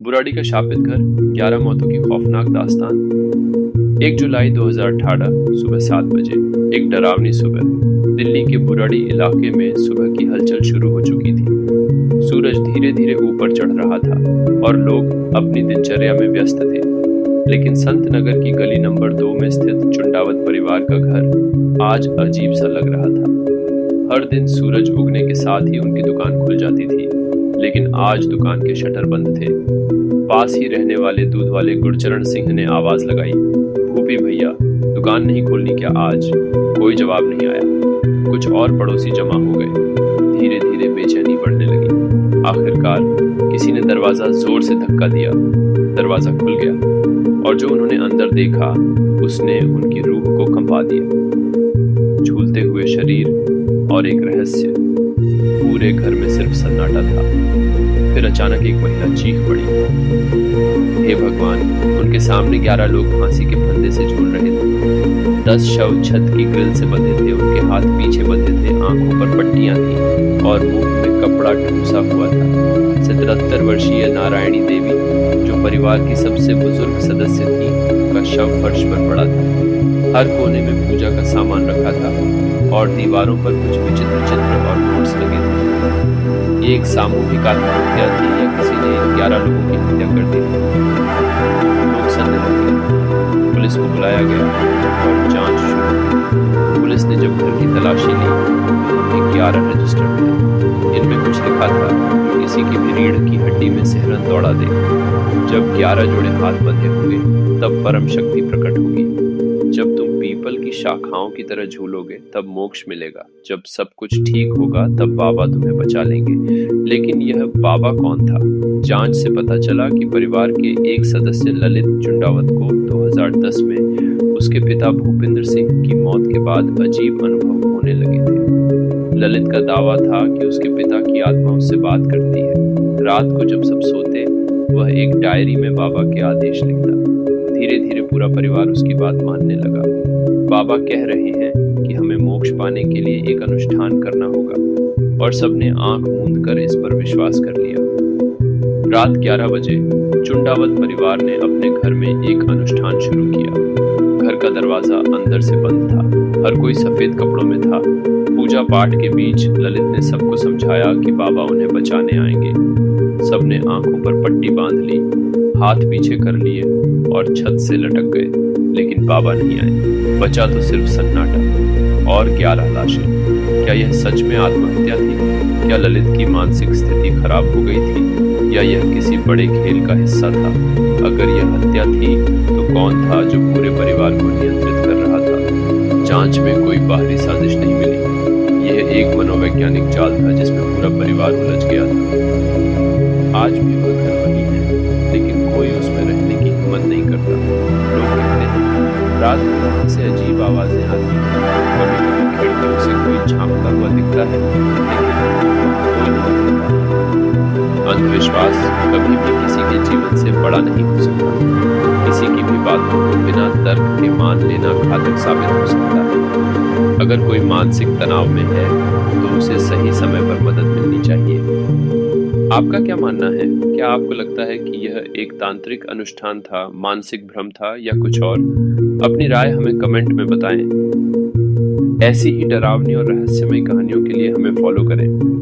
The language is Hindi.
बुराड़ी का शापित घर, 11 मौतों की खौफनाक दास्तान। 1 जुलाई 2018 सुबह 7 बजे, एक डरावनी सुबह। दिल्ली के बुराड़ी इलाके में सुबह की हलचल शुरू हो चुकी थी। सूरज धीरे धीरे ऊपर चढ़ रहा था और लोग अपनी दिनचर्या में व्यस्त थे। लेकिन संत नगर की गली नंबर 2 में स्थित चुंडावत परिवार का घर आज अजीब सा लग रहा था। हर दिन सूरज उगने के साथ ही उनकी दुकान खुल जाती थी, लेकिन आज दुकान के शटर बंद थे। पास ही रहने वाले दूध वाले गुरचरण सिंह ने आवाज लगाई, भूपी भैया, दुकान नहीं खोलनी क्या आज? कोई जवाब नहीं आया। कुछ और पड़ोसी जमा हो गए। धीरे धीरे बेचैनी बढ़ने लगी। आखिरकार किसी ने दरवाजा जोर से धक्का दिया। दरवाजा खुल गया और जो उन्होंने अंदर देखा उसने उनकी रूह को कंपा दिया। झूलते हुए शरीर और एक रहस्य। पूरे घर में सिर्फ सन्नाटा था। फिर अचानक एक महिला चीख पड़ी, हे भगवान! उनके सामने 11 लोग फांसी के फंदे से झूल रहे थे। 10 शव छत की ग्रिल से बंधे थे। उनके हाथ पीछे बंधे थे, आंखों पर पट्टियां थी और मुंह में कपड़ा ठूसा हुआ था। 77 वर्षीय नारायणी देवी, जो परिवार की सबसे बुजुर्ग सदस्य थी, का शव फर्श पर पड़ा था। हर कोने में पूजा का सामान रखा था और दीवारों पर कुछ विचित्र चित्र और नोट्स लगे थे। ये एक सामूहिक आत्महत्या थी या किसी ने 11 लोगों की हत्या कर दी थी? लोग सन्ने लगे। पुलिस को बुलाया गया और जांच शुरू। पुलिस ने जब घर की तलाशी ली, उन्हें 11 रजिस्टर मिले। इनमें कुछ लिखा था, किसी की भी रीढ़ की हड्डी में सिहरन दौड़ा दे। जब 11 जोड़े हाथ बंधे होंगे तब परम शक्ति प्रकट होगी। जब तुम पीपल की शाखाओं की तरह झूलोगे तब मोक्ष मिलेगा। जब सब कुछ ठीक होगा तब बाबा तुम्हें बचा लेंगे। लेकिन यह बाबा कौन था? जांच से पता चला कि परिवार के एक सदस्य ललित चुंडावत को 2010 में उसके पिता भूपिंदर सिंह की मौत के बाद अजीब अनुभव होने लगे थे। ललित का दावा था कि उसके पिता की आत्मा उससे बात करती है। रात को जब सब सोते, वह एक डायरी में बाबा के आदेश लिखता। धीरे धीरे पूरा परिवार उसकी बात मानने लगा। बाबा कह रहे हैं कि हमें मोक्ष पाने के लिए एक अनुष्ठान करना होगा, और सबने आंख मूंद कर इस पर विश्वास कर लिया। रात 11 बजे चुंडावत परिवार ने अपने घर में एक अनुष्ठान शुरू किया। घर का दरवाजा अंदर से बंद था। हर कोई सफेद कपड़ों में था। पूजा पाठ के बीच ललित ने सबको समझाया कि बाबा उन्हें बचाने आएंगे। सबने आंखों पर पट्टी बांध ली, हाथ पीछे कर लिए और छत से लटक गए, लेकिन बाबा नहीं आए। बचा तो सिर्फ सन्नाटा और 11 लाशें। क्या यह सच में आत्महत्या थी? क्या ललित की मानसिक स्थिति खराब हो गई थी, या यह किसी बड़े खेल का हिस्सा था? अगर यह हत्या थी तो कौन था जो पूरे परिवार को नियंत्रित कर रहा था? जांच में कोई बाहरी साजिश नहीं मिली। यह एक मनोवैज्ञानिक जाल था जिसमें पूरा परिवार उलझ गया था। आज भी वह घर वही है, लेकिन कोई उसमें रहने की हिम्मत नहीं करता। लोग कहते हैं रात को वहां से अजीब आवाजें आती हैं। कभी-कभी खिड़कियों से कोई झांकता हुआ दिखता है, लेकिन कोई नहीं होता। अंधविश्वास कभी भी किसी के जीवन से बड़ा नहीं हो सकता। किसी की भी बातों को बिना तर्क के मान लेना घातक साबित हो सकता है। अगर कोई मानसिक तनाव में है तो उसे सही समय पर मदद मिलनी चाहिए। आपका क्या मानना है? क्या आपको लगता है कि यह एक तांत्रिक अनुष्ठान था, मानसिक भ्रम था, या कुछ और? अपनी राय हमें कमेंट में बताएं। ऐसी ही डरावनी और रहस्यमयी कहानियों के लिए हमें फॉलो करें।